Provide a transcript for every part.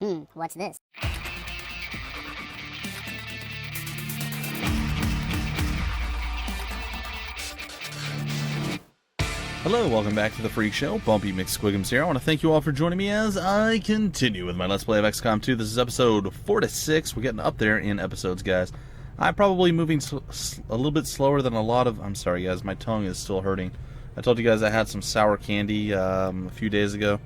What's this? Hello, welcome back to the Freak Show. Bumpy McSquigums here. I want to thank you all for joining me as I continue with my Let's Play of XCOM 2. This is episode 4 to 6. We're getting up there in episodes, guys. I'm probably moving a little bit slower than a lot of... I'm sorry, guys. My tongue is still hurting. I told you guys I had some sour candy a few days ago,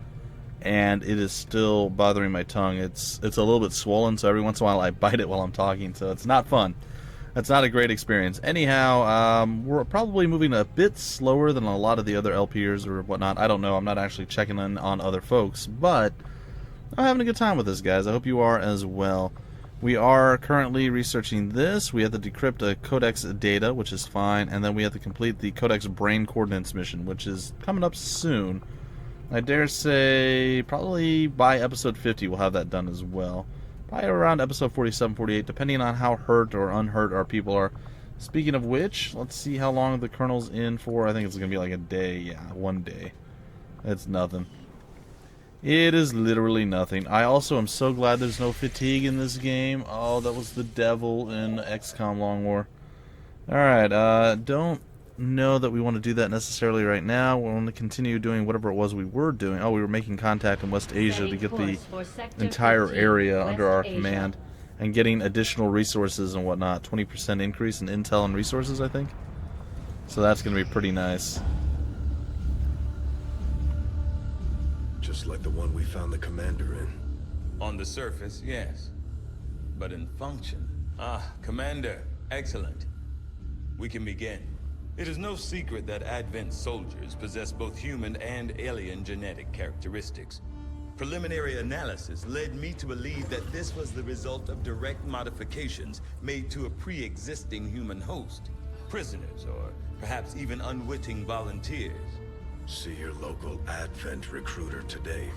and it is still bothering my tongue. It's a little bit swollen, so every once in a while I bite it while I'm talking, so it's not fun. That's not a great experience. Anyhow, we're probably moving a bit slower than a lot of the other LPers or whatnot. I don't know. I'm not actually checking in on other folks, but I'm having a good time with this, guys. I hope you are as well. We are currently researching this. We have to decrypt a Codex data, which is fine, and then we have to complete the Codex Brain Coordinates mission, which is coming up soon. I dare say probably by episode 50 we'll have that done as well. Probably around episode 47, 48, depending on how hurt or unhurt our people are. Speaking of which, let's see how long the Colonel's in for. I think it's going to be like a day. Yeah, 1 day. It's nothing. It is literally nothing. I also am so glad there's no fatigue in this game. Oh, that was the devil in XCOM Long War. Alright, don't know that we want to do that necessarily right now. We want to continue doing whatever it was we were doing. Oh, we were making contact in West Asia to get the entire area under our command and getting additional resources and whatnot. 20% increase in intel and resources, I think. So that's going to be pretty nice. Just like the one we found the commander in. On the surface, yes. But in function... Commander. Excellent. We can begin. It is no secret that Advent soldiers possess both human and alien genetic characteristics. Preliminary analysis led me to believe that this was the result of direct modifications made to a pre-existing human host. Prisoners, or perhaps even unwitting volunteers. See your local Advent recruiter today.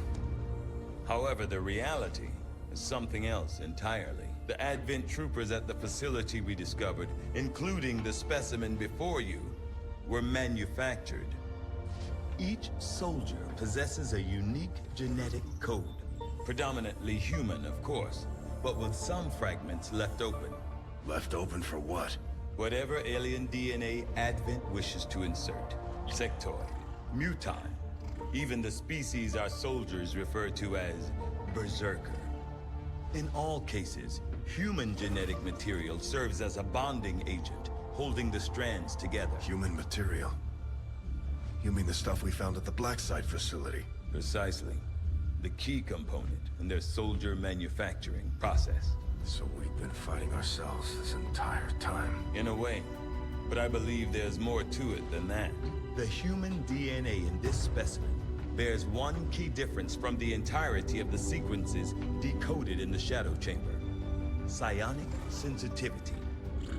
However, the reality is something else entirely. The Advent troopers at the facility we discovered, including the specimen before you, were manufactured. Each soldier possesses a unique genetic code. Predominantly human, of course, but with some fragments left open. Left open for what? Whatever alien DNA Advent wishes to insert. Sectoid, mutant, even the species our soldiers refer to as berserker. In all cases, human genetic material serves as a bonding agent, holding the strands together. Human material? You mean the stuff we found at the Black Site facility? Precisely. The key component in their soldier manufacturing process. So we've been fighting ourselves this entire time. In a way. But I believe there's more to it than that. The human DNA in this specimen bears one key difference from the entirety of the sequences decoded in the Shadow Chamber. Psionic sensitivity.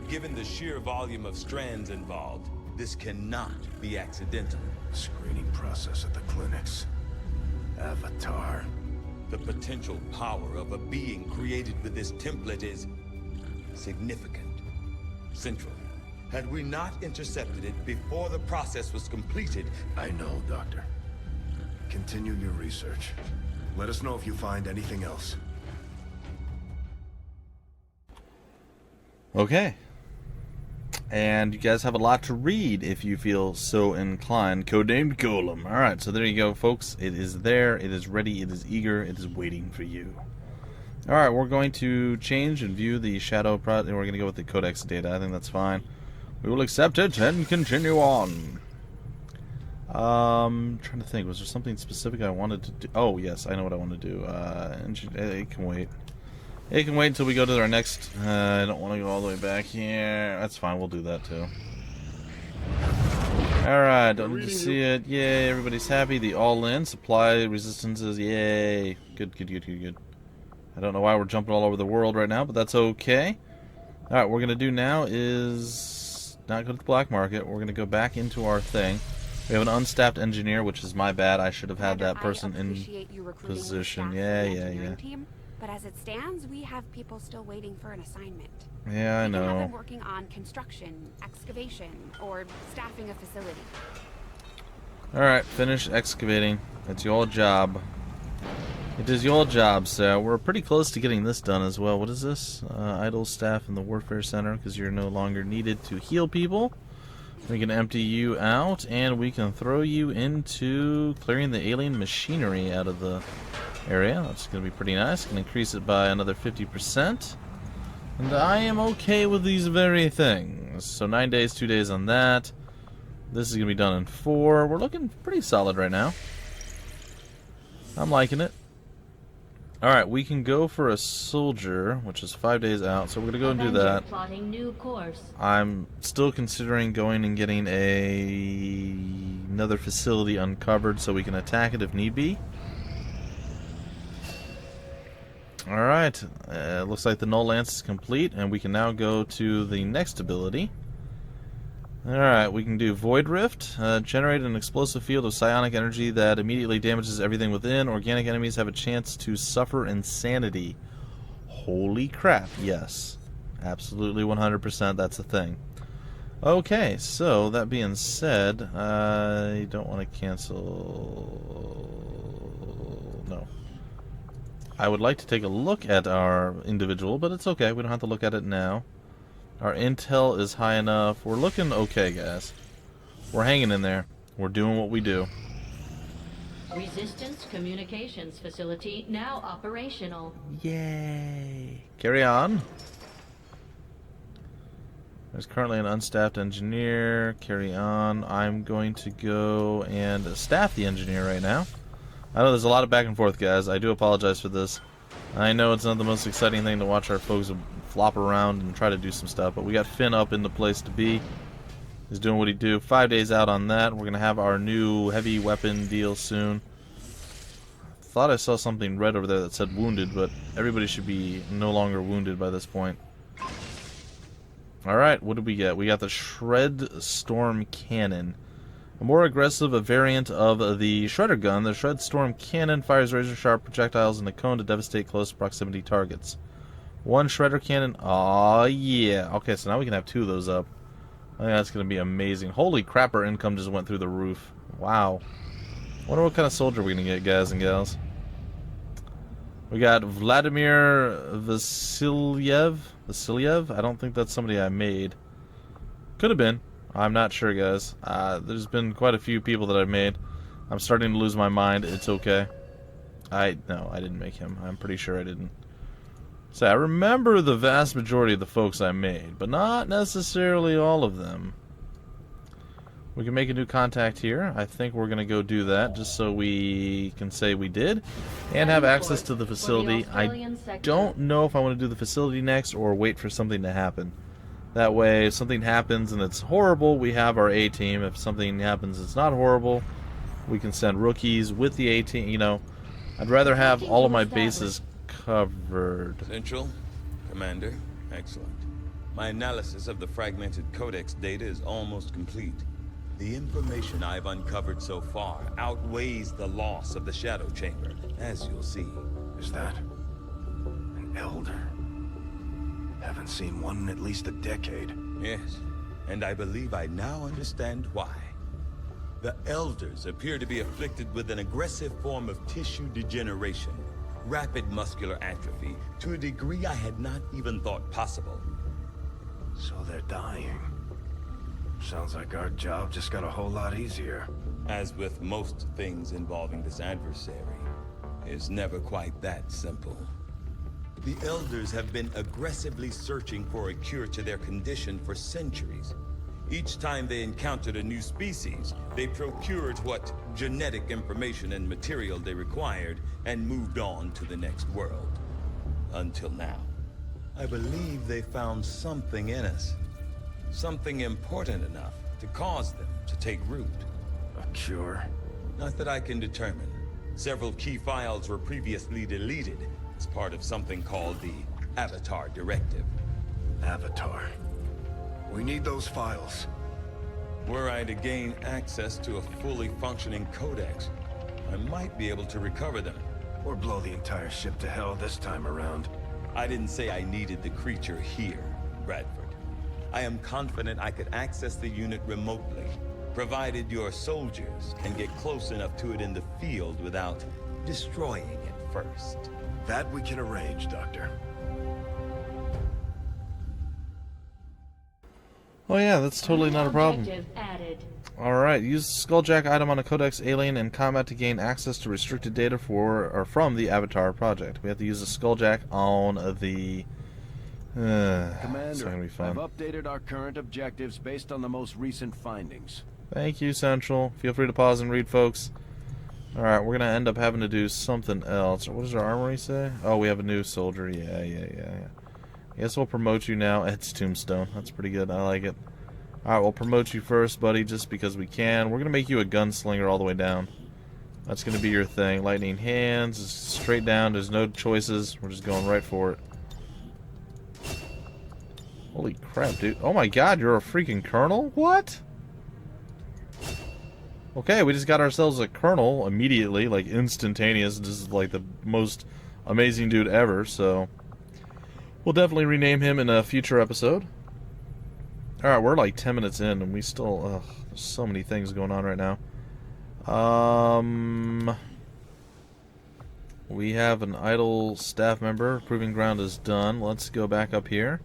Given the sheer volume of strands involved, this cannot be accidental. Screening process at the clinics. Avatar. The potential power of a being created with this template is significant. Central. Had we not intercepted it before the process was completed... I know, Doctor. Continue your research. Let us know if you find anything else. Okay. And you guys have a lot to read if you feel so inclined. Codenamed Golem. Alright, so there you go, folks. It is there. It is ready. It is eager. It is waiting for you. Alright, we're going to change and view the shadow and we're going to go with the Codex data. I think that's fine. We will accept it and continue on. Trying to think. Was there something specific I wanted to do? Oh, yes. I know what I want to do. It can wait. It can wait until we go to our next... I don't want to go all the way back here. That's fine. We'll do that, too. Alright. Don't need to see it. Yay. Everybody's happy. The all-in. Supply resistances. Yay. Good, good, good, good, good. I don't know why we're jumping all over the world right now, but that's okay. Alright, what we're going to do now is... not go to the black market. We're going to go back into our thing. We have an unstaffed engineer, which is my bad. I should have had that person in position. Yeah. Team, but as it stands, we have people still waiting for an assignment. Yeah, I know. We have them working on construction, excavation, or staffing a facility. Alright, finish excavating. That's your job. It is your job, sir. We're pretty close to getting this done as well. What is this? Idle staff in the Warfare Center because you're no longer needed to heal people. We can empty you out, and we can throw you into clearing the alien machinery out of the area. That's going to be pretty nice. Can increase it by another 50%. And I am okay with these very things. So 9 days, 2 days on that. This is going to be done in 4. We're looking pretty solid right now. I'm liking it. Alright, we can go for a soldier, which is 5 days out, so we're going to go and do that. Plotting new course. I'm still considering going and getting another facility uncovered so we can attack it if need be. Alright, looks like the Null Lance is complete, and we can now go to the next ability. Alright, we can do Void Rift. Generate an explosive field of psionic energy that immediately damages everything within. Organic enemies have a chance to suffer insanity. Holy crap, yes. Absolutely 100% that's a thing. Okay, so that being said, I don't want to cancel... No. I would like to take a look at our individual, but it's okay. We don't have to look at it now. Our intel is high enough. We're looking okay, guys. We're hanging in there. We're doing what we do. Resistance communications facility now operational. Yay! Carry on. There's currently an unstaffed engineer. Carry on. I'm going to go and staff the engineer right now. I know there's a lot of back and forth, guys. I do apologize for this. I know it's not the most exciting thing to watch our folks flop around and try to do some stuff, but we got Finn up in the place to be. He's doing what he do. 5 days out on that. We're going to have our new heavy weapon deal soon. Thought I saw something red over there that said wounded, but everybody should be no longer wounded by this point. Alright, what did we get? We got the Shred Storm Cannon. A more aggressive variant of the Shredder gun, the Shred Storm Cannon fires razor-sharp projectiles in a cone to devastate close proximity targets. One Shredder Cannon. Aw, yeah. Okay, so now we can have 2 of those up. I think that's going to be amazing. Holy crap, our income just went through the roof. Wow. Wonder what kind of soldier we're going to get, guys and gals. We got Vladimir Vasilyev. I don't think that's somebody I made. Could have been. I'm not sure, guys. There's been quite a few people that I've made. I'm starting to lose my mind. It's okay. No, I didn't make him. I'm pretty sure I didn't. So I remember the vast majority of the folks I made, but not necessarily all of them. We can make a new contact here. I think we're going to go do that just so we can say we did and have access to the facility. I don't know if I want to do the facility next or wait for something to happen. That way, if something happens and it's horrible, we have our A-team. If something happens it's not horrible, we can send rookies with the A-team. You know, I'd rather have all of my bases covered. Central, Commander, excellent. My analysis of the fragmented Codex data is almost complete. The information I've uncovered so far outweighs the loss of the Shadow Chamber, as you'll see. Is that an elder? Haven't seen one in at least a decade. Yes, and I believe I now understand why. The Elders appear to be afflicted with an aggressive form of tissue degeneration, rapid muscular atrophy, to a degree I had not even thought possible. So they're dying. Sounds like our job just got a whole lot easier. As with most things involving this adversary, it's never quite that simple. The Elders have been aggressively searching for a cure to their condition for centuries. Each time they encountered a new species, they procured what genetic information and material they required and moved on to the next world. Until now. I believe they found something in us. Something important enough to cause them to take root. A cure? Not that I can determine. Several key files were previously deleted as part of something called the Avatar Directive. Avatar. We need those files. Were I to gain access to a fully functioning Codex, I might be able to recover them. Or blow the entire ship to hell this time around. I didn't say I needed the creature here, Bradford. I am confident I could access the unit remotely, provided your soldiers can get close enough to it in the field without destroying it first. That we can arrange, Doctor. Oh yeah, that's totally not a problem. Objective added. Alright, use the Skulljack item on a Codex alien in combat to gain access to restricted data from the Avatar project. We have to use the Skulljack on the... it's not gonna be Commander, fun. I've updated our current objectives based on the most recent findings. Thank you, Central. Feel free to pause and read, folks. Alright, we're gonna end up having to do something else. What does our armory say? Oh, we have a new soldier. Yeah. I guess we'll promote you now. It's Tombstone. That's pretty good. I like it. Alright, we'll promote you first, buddy, just because we can. We're gonna make you a gunslinger all the way down. That's gonna be your thing. Lightning hands, straight down. There's no choices. We're just going right for it. Holy crap, dude. Oh my god, you're a freaking colonel? What? Okay, we just got ourselves a colonel immediately, like instantaneous. This is like the most amazing dude ever, so we'll definitely rename him in a future episode. Alright, we're like 10 minutes in and we still, there's so many things going on right now. We have an idle staff member. Proving ground is done. Let's go back up here.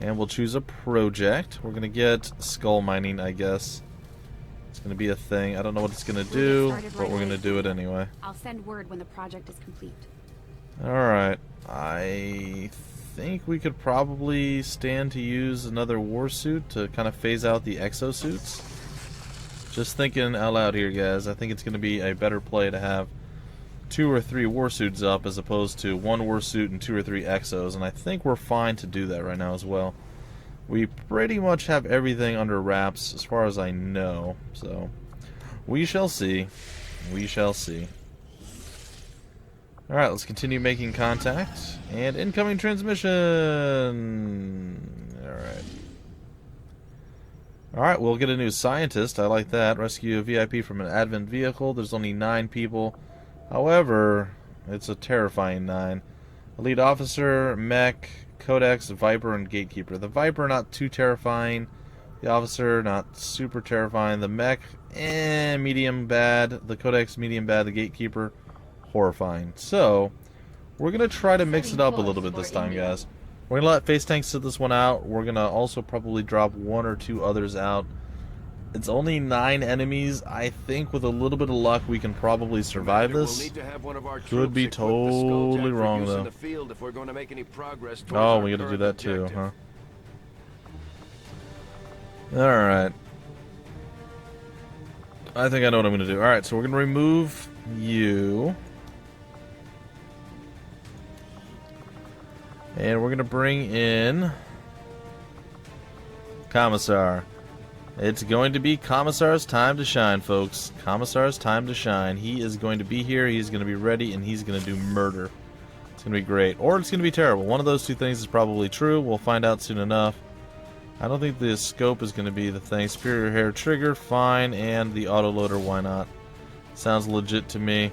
And we'll choose a project. We're going to get skull mining, I guess. It's going to be a thing. I don't know what it's going to do, but we're going to do it anyway. I'll send word when the project is complete. Alright. I think we could probably stand to use another warsuit to kind of phase out the exosuits. Just thinking out loud here, guys. I think it's going to be a better play to have 2 or 3 warsuits up as opposed to 1 warsuit and 2 or 3 exos, and I think we're fine to do that right now as well. We pretty much have everything under wraps as far as I know, so we shall see. We shall see. Alright, let's continue making contact. And incoming transmission! Alright. Alright, we'll get a new scientist. I like that. Rescue a VIP from an advent vehicle. There's only 9 people. However, it's a terrifying 9. Elite officer, mech, Codex, Viper, and Gatekeeper. The Viper, not too terrifying. The officer, not super terrifying. The mech, medium bad. The Codex, medium bad. The Gatekeeper, horrifying. So, we're going to try to mix it up a little bit this time, guys. We're going to let Face Tank sit this one out. We're going to also probably drop 1 or 2 others out. It's only 9 enemies. I think with a little bit of luck we can probably survive this. Could be totally wrong though. Oh, we gotta do that too, huh? Alright. I think I know what I'm gonna do. Alright, so we're gonna remove you. And we're gonna bring in Commissar. It's going to be Commissar's time to shine, folks. Commissar's time to shine. He is going to be here, he's going to be ready, and he's going to do murder. It's going to be great. Or it's going to be terrible. One of those 2 things is probably true. We'll find out soon enough. I don't think the scope is going to be the thing. Superior hair trigger, fine, and the autoloader, why not? Sounds legit to me.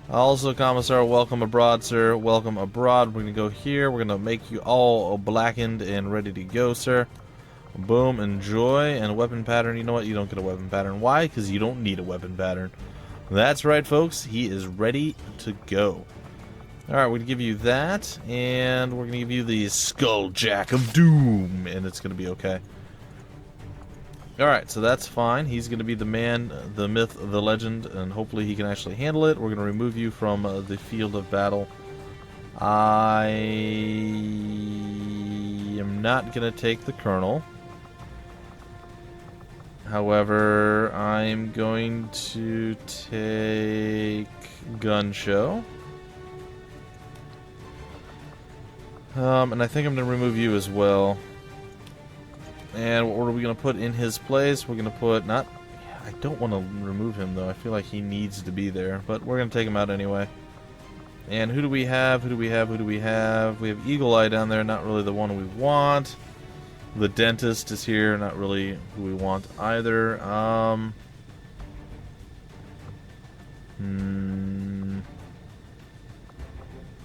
Also, Commissar, welcome abroad, sir. Welcome abroad. We're going to go here. We're going to make you all blackened and ready to go, sir. Boom, enjoy, and weapon pattern. You know what? You don't get a weapon pattern. Why? Because you don't need a weapon pattern. That's right, folks. He is ready to go. Alright, we're going to give you that, and we're going to give you the Skulljack of Doom, and it's going to be okay. Alright, so that's fine. He's going to be the man, the myth, the legend, and hopefully he can actually handle it. We're going to remove you from the field of battle. I am not going to take the Colonel. However, I'm going to take Gun Show. And I think I'm going to remove you as well. And what are we going to put in his place? We're going to put not... I don't want to remove him, though. I feel like he needs to be there. But we're going to take him out anyway. And who do we have? Who do we have? Who do we have? We have Eagle Eye down there. Not really the one we want. The dentist is here, not really who we want either.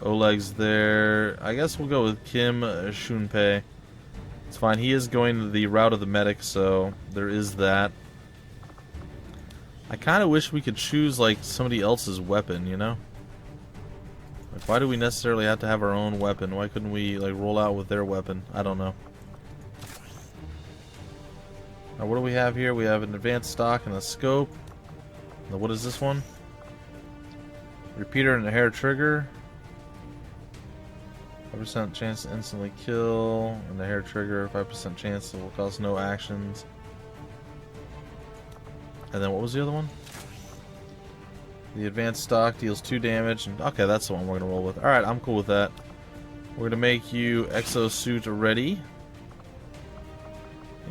Oleg's there. I guess we'll go with Kim Shunpei. It's fine. He is going the route of the medic, so there is that. I kind of wish we could choose, like, somebody else's weapon, you know? Like, why do we necessarily have to have our own weapon? Why couldn't we, like, roll out with their weapon? I don't know. Now, what do we have here? We have an advanced stock and a scope. Now, what is this one? Repeater and a hair trigger. 5% chance to instantly kill, and the hair trigger, 5% chance it will cause no actions. And then what was the other one? The advanced stock deals 2 damage. And, okay, that's the one we're going to roll with. Alright, I'm cool with that. We're going to make you exosuit ready.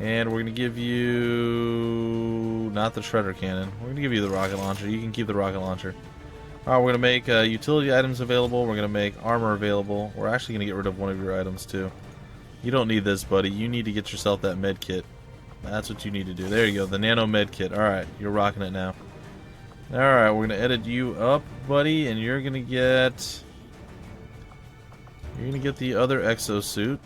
And we're going to give you... not the shredder cannon. We're going to give you the rocket launcher. You can keep the rocket launcher. Alright, we're going to make utility items available. We're going to make armor available. We're actually going to get rid of one of your items, too. You don't need this, buddy. You need to get yourself that med kit. That's what you need to do. There you go, the nano med kit. Alright, you're rocking it now. Alright, we're going to edit you up, buddy, and you're going to get... you're going to get the other exosuit.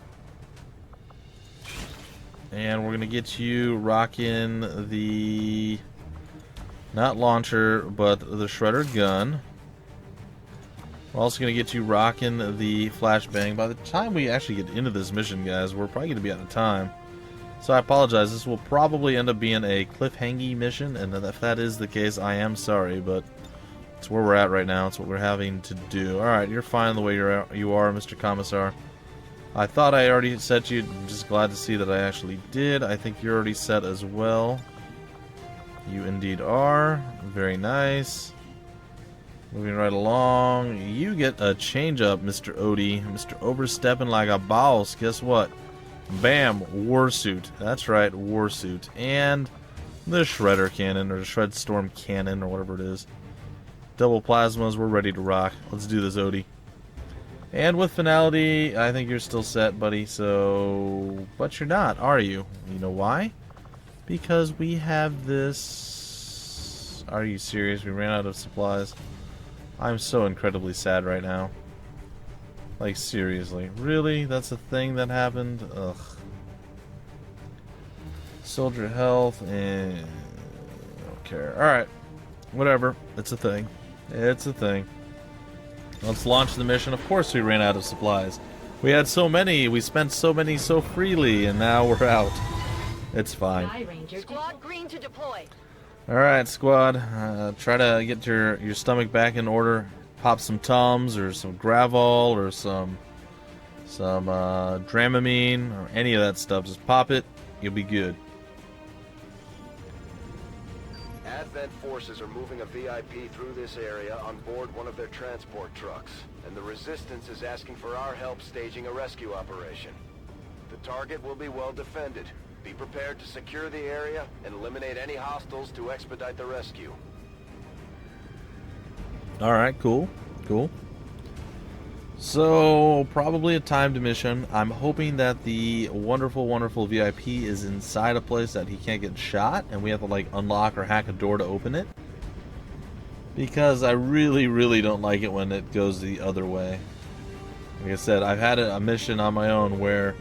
And we're going to get you rocking the... not launcher, but the shredder gun. We're also going to get you rocking the flashbang. By the time we actually get into this mission, guys, we're probably going to be out of time. So I apologize. This will probably end up being a cliffhangy mission, and if that is the case, I am sorry, but it's where we're at right now. It's what we're having to do. Alright, you're fine the way you are, Mr. Commissar. I thought I already set you. I'm just glad to see that I actually did. I think you're already set as well. You indeed are. Very nice. Moving right along. You get a change up, Mr. Odie. Mr. Overstepping like a boss. Guess what? Bam! Warsuit. That's right, Warsuit. And the Shredder Cannon, or the Shred Storm Cannon, or whatever it is. Double plasmas, we're ready to rock. Let's do this, Odie. And with finality, I think you're still set, buddy, so... but you're not, are you? You know why? Because we have this... Are you serious? We ran out of supplies. I'm so incredibly sad right now. Like, seriously. Really? That's a thing that happened? Ugh. Soldier health and... I don't care. Alright. Whatever. It's a thing. It's a thing. Let's launch the mission. Of course we ran out of supplies. We had so many. We spent so many so freely, and now we're out. It's fine. Squad green to deploy. Alright, squad. Try to get your stomach back in order. Pop some Tums or some Gravol or some Dramamine or any of that stuff. Just pop it. You'll be good. Advent forces are moving a VIP through this area on board one of their transport trucks, and the Resistance is asking for our help staging a rescue operation. The target will be well defended. Be prepared to secure the area and eliminate any hostiles to expedite the rescue. Alright, cool. Cool. So, probably a timed mission. I'm hoping that the wonderful, wonderful VIP is inside a place that he can't get shot, and we have to, like, unlock or hack a door to open it. Because I really, really don't like it when it goes the other way. Like I said, I've had a mission on my own where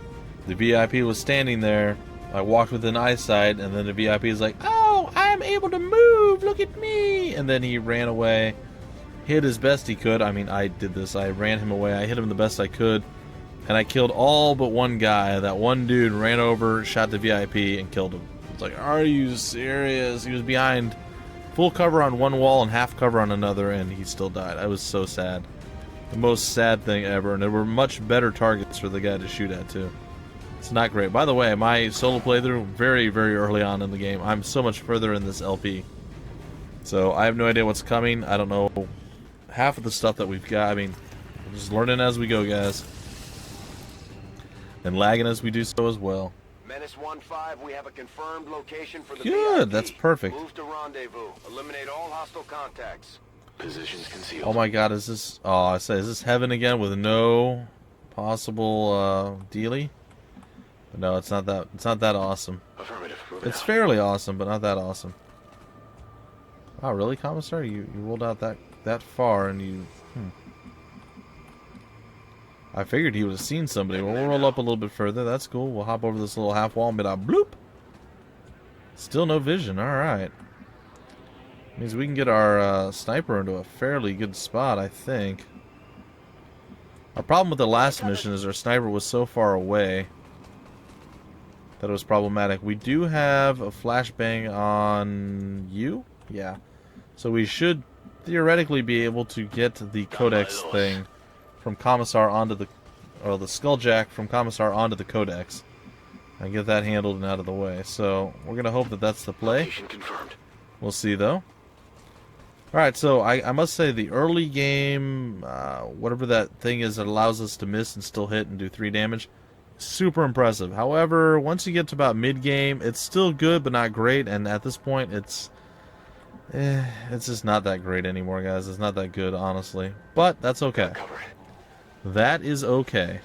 the VIP was standing there, I walked within eyesight, and then the VIP is like, "Oh, I am able to move, look at me!" And then he ran away. Hit as best he could. I mean, I did this. I ran him away. I hit him the best I could. And I killed all but one guy. That one dude ran over, shot the VIP, and killed him. It's like, are you serious? He was behind full cover on one wall and half cover on another, and he still died. I was so sad. The most sad thing ever. And there were much better targets for the guy to shoot at, too. It's not great. By the way, my solo playthrough, very, very early on in the game. I'm so much further in this LP. So, I have no idea what's coming. I don't know half of the stuff that we've got. I mean, we're just learning as we go, guys. And lagging as we do so as well. Menace 1-5, we have a confirmed location for the Good, VIP. that's perfect. Move to rendezvous. Eliminate all hostile contacts. Positions concealed. Oh my god, is this... oh, I say, is this heaven again with no possible dealie? But no, it's not that awesome. Affirmative. It's fairly awesome, but not that awesome. Wow, really, Commissar? You rolled out that far, and you... I figured he would have seen somebody. Well, we'll roll up a little bit further. That's cool. We'll hop over this little half wall and be like, bloop! Still no vision. Alright. Means we can get our sniper into a fairly good spot, I think. Our problem with the last mission is our sniper was so far away that it was problematic. We do have a flashbang on you? Yeah. So we should theoretically be able to get the Codex thing from Commissar onto the... or the Skulljack from Commissar onto the Codex. And get that handled and out of the way. So we're going to hope that that's the play. We'll see, though. Alright, so I must say the early game, whatever that thing is that allows us to miss and still hit and do 3 damage, super impressive. However, once you get to about mid-game, it's still good but not great, and at this point it's just not that great anymore, guys. It's not that good, honestly. But that's okay. That is okay.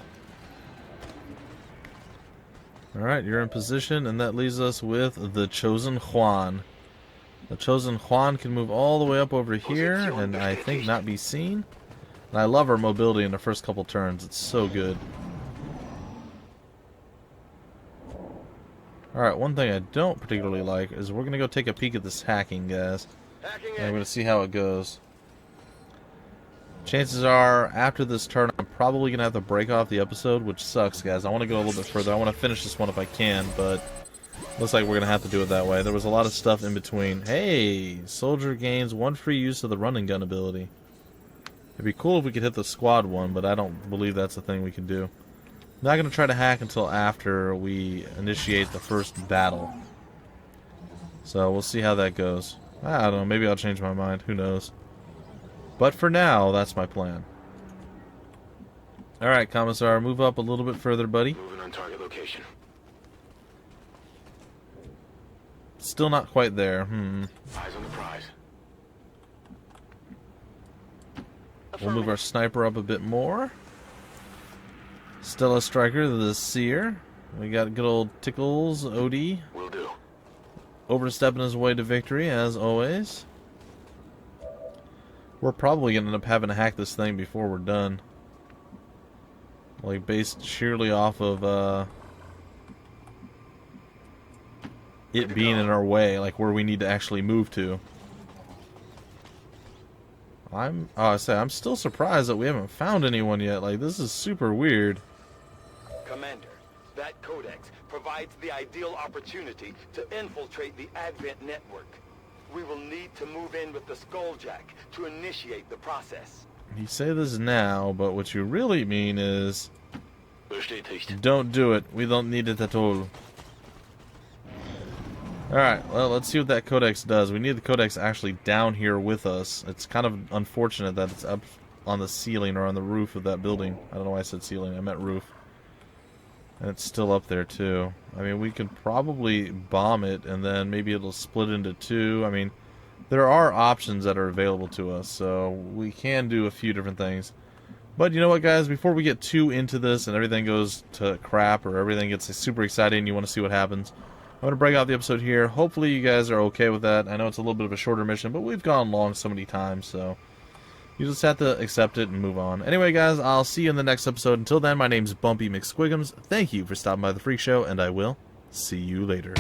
Alright, you're in position, and that leaves us with the Chosen Juan. The Chosen Juan can move all the way up over here, and I think not be seen. And I love our mobility in the first couple turns. It's so good. Alright, one thing I don't particularly like is we're going to go take a peek at this hacking, guys. And we're going to see how it goes. Chances are, after this turn, I'm probably going to have to break off the episode, which sucks, guys. I want to go a little bit further. I want to finish this one if I can, but looks like we're going to have to do it that way. There was a lot of stuff in between. Hey, soldier gains 1 free use of the running gun ability. It'd be cool if we could hit the squad one, but I don't believe that's a thing we can do. I'm not going to try to hack until after we initiate the first battle. So we'll see how that goes. I don't know, maybe I'll change my mind. Who knows? But for now, that's my plan. Alright, Commissar, move up a little bit further, buddy. Moving on target location. Still not quite there. Eyes on the prize. We'll move our sniper up a bit more. Stella Striker, the Seer. We got good old Tickles, Odie. Will do. Overstepping his way to victory, as always. We're probably going to end up having to hack this thing before we're done. Like, based sheerly off of, it being in our way, like where we need to actually move to. I'm still surprised that we haven't found anyone yet. Like, this is super weird. Commander, that Codex provides the ideal opportunity to infiltrate the Advent network. We will need to move in with the Skulljack to initiate the process. You say this now, but what you really mean is... don't do it. We don't need it at all. Alright, well, let's see what that Codex does. We need the Codex actually down here with us. It's kind of unfortunate that it's up on the ceiling or on the roof of that building. I don't know why I said ceiling. I meant roof. And it's still up there, too. I mean, we could probably bomb it, and then maybe it'll split into 2. I mean, there are options that are available to us, so we can do a few different things. But you know what, guys? Before we get too into this and everything goes to crap or everything gets super exciting and you want to see what happens, I'm going to break out the episode here. Hopefully you guys are okay with that. I know it's a little bit of a shorter mission, but we've gone long so many times, so you just have to accept it and move on. Anyway, guys, I'll see you in the next episode. Until then, my name's Bumpy McSquigums. Thank you for stopping by the Freak Show, and I will see you later.